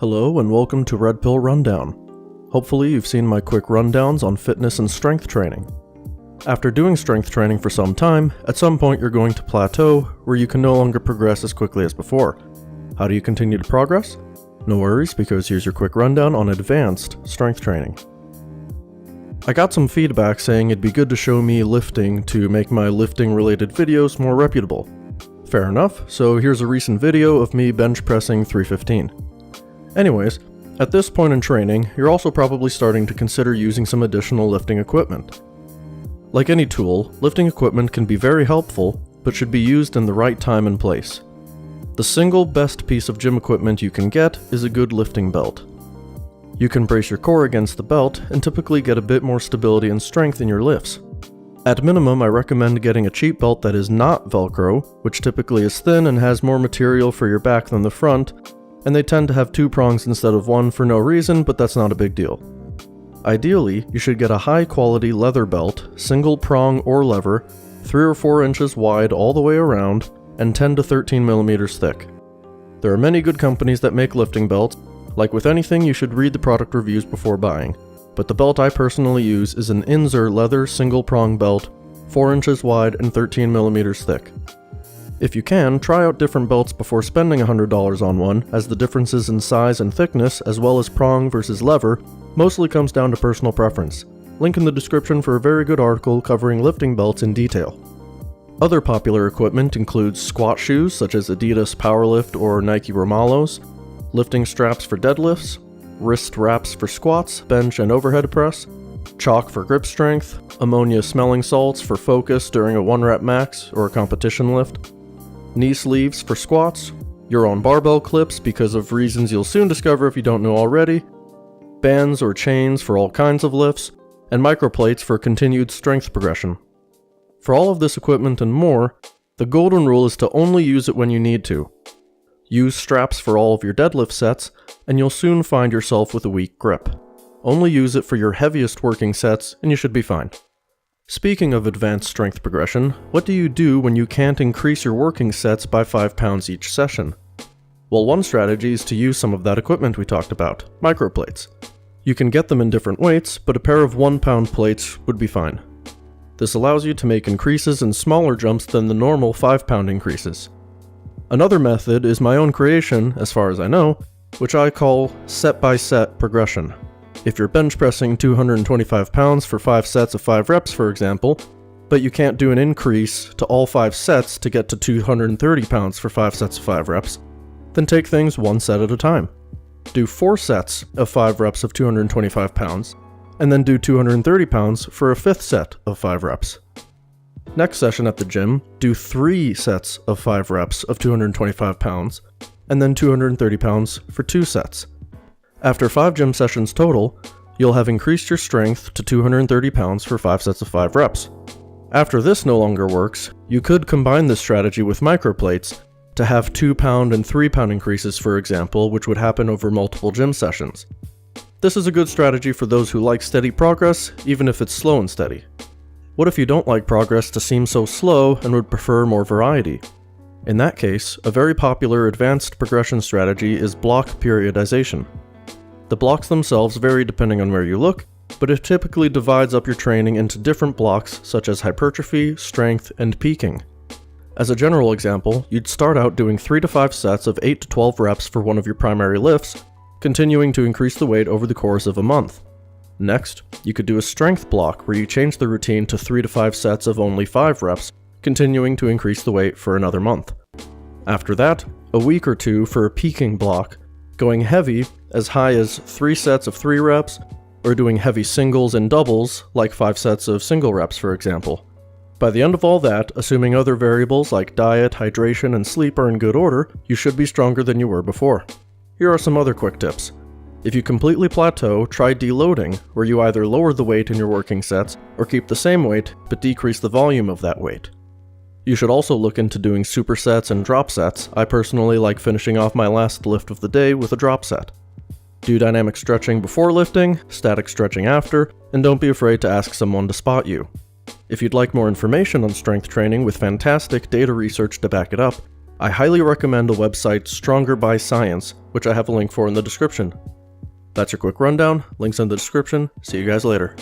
Hello and welcome to Redpill Rundown. Hopefully you've seen my quick rundowns on fitness and strength training. After doing strength training for some time, at some point you're going to plateau where you can no longer progress as quickly as before. How do you continue to progress? No worries, because here's your quick rundown on advanced strength training. I got some feedback saying it'd be good to show me lifting to make my lifting related videos more reputable. Fair enough, so here's a recent video of me bench pressing 315. Anyways, at this point in training, you're also probably starting to consider using some additional lifting equipment. Like any tool, lifting equipment can be very helpful, but should be used in the right time and place. The single best piece of gym equipment you can get is a good lifting belt. You can brace your core against the belt and typically get a bit more stability and strength in your lifts. At minimum, I recommend getting a cheap belt that is not Velcro, which typically is thin and has more material for your back than the front, and they tend to have 2 prongs instead of 1 for no reason, but that's not a big deal. Ideally, you should get a high-quality leather belt, single prong or lever, 3 or 4 inches wide all the way around, and 10 to 13 millimeters thick. There are many good companies that make lifting belts. Like with anything, you should read the product reviews before buying, but the belt I personally use is an Inzer leather single prong belt, 4 inches wide and 13 millimeters thick. If you can, try out different belts before spending $100 on one, as the differences in size and thickness, as well as prong versus lever, mostly comes down to personal preference. Link in the description for a very good article covering lifting belts in detail. Other popular equipment includes squat shoes such as Adidas Powerlift or Nike Romalos, lifting straps for deadlifts, wrist wraps for squats, bench and overhead press, chalk for grip strength, ammonia smelling salts for focus during a 1-rep max or a competition lift, knee sleeves for squats, your own barbell clips because of reasons you'll soon discover if you don't know already, bands or chains for all kinds of lifts, and microplates for continued strength progression. For all of this equipment and more, the golden rule is to only use it when you need to. Use straps for all of your deadlift sets, and you'll soon find yourself with a weak grip. Only use it for your heaviest working sets, and you should be fine. Speaking of advanced strength progression, what do you do when you can't increase your working sets by 5 pounds each session? Well, one strategy is to use some of that equipment we talked about, microplates. You can get them in different weights, but a pair of 1-pound plates would be fine. This allows you to make increases in smaller jumps than the normal 5-pound increases. Another method is my own creation, as far as I know, which I call set-by-set progression. If you're bench pressing 225 pounds for 5 sets of 5 reps, for example, but you can't do an increase to all 5 sets to get to 230 pounds for 5 sets of 5 reps, then take things 1 set at a time. Do 4 sets of 5 reps of 225 pounds, and then do 230 pounds for a 5th set of 5 reps. Next session at the gym, do 3 sets of 5 reps of 225 pounds, and then 230 pounds for 2 sets. After 5 gym sessions total, you'll have increased your strength to 230 pounds for 5 sets of 5 reps. After this no longer works, you could combine this strategy with microplates to have 2-pound and 3-pound increases, for example, which would happen over multiple gym sessions. This is a good strategy for those who like steady progress, even if it's slow and steady. What if you don't like progress to seem so slow and would prefer more variety? In that case, a very popular advanced progression strategy is block periodization. The blocks themselves vary depending on where you look, but it typically divides up your training into different blocks such as hypertrophy, strength, and peaking. As a general example, you'd start out doing 3 to 5 sets of 8 to 12 reps for one of your primary lifts, continuing to increase the weight over the course of a month. Next, you could do a strength block where you change the routine to 3 to 5 sets of only 5 reps, continuing to increase the weight for another month. After that, a week or 2 for a peaking block, going heavy as high as 3 sets of 3 reps, or doing heavy singles and doubles like 5 sets of single reps, for example. By the end of all that, assuming other variables like diet, hydration, and sleep are in good order, you should be stronger than you were before. Here are some other quick tips. If you completely plateau, try deloading, where you either lower the weight in your working sets, or keep the same weight, but decrease the volume of that weight. You should also look into doing supersets and drop sets. I personally like finishing off my last lift of the day with a drop set. Do dynamic stretching before lifting, static stretching after, and don't be afraid to ask someone to spot you. If you'd like more information on strength training with fantastic data research to back it up, I highly recommend the website Stronger by Science, which I have a link for in the description. That's your quick rundown, links in the description, see you guys later.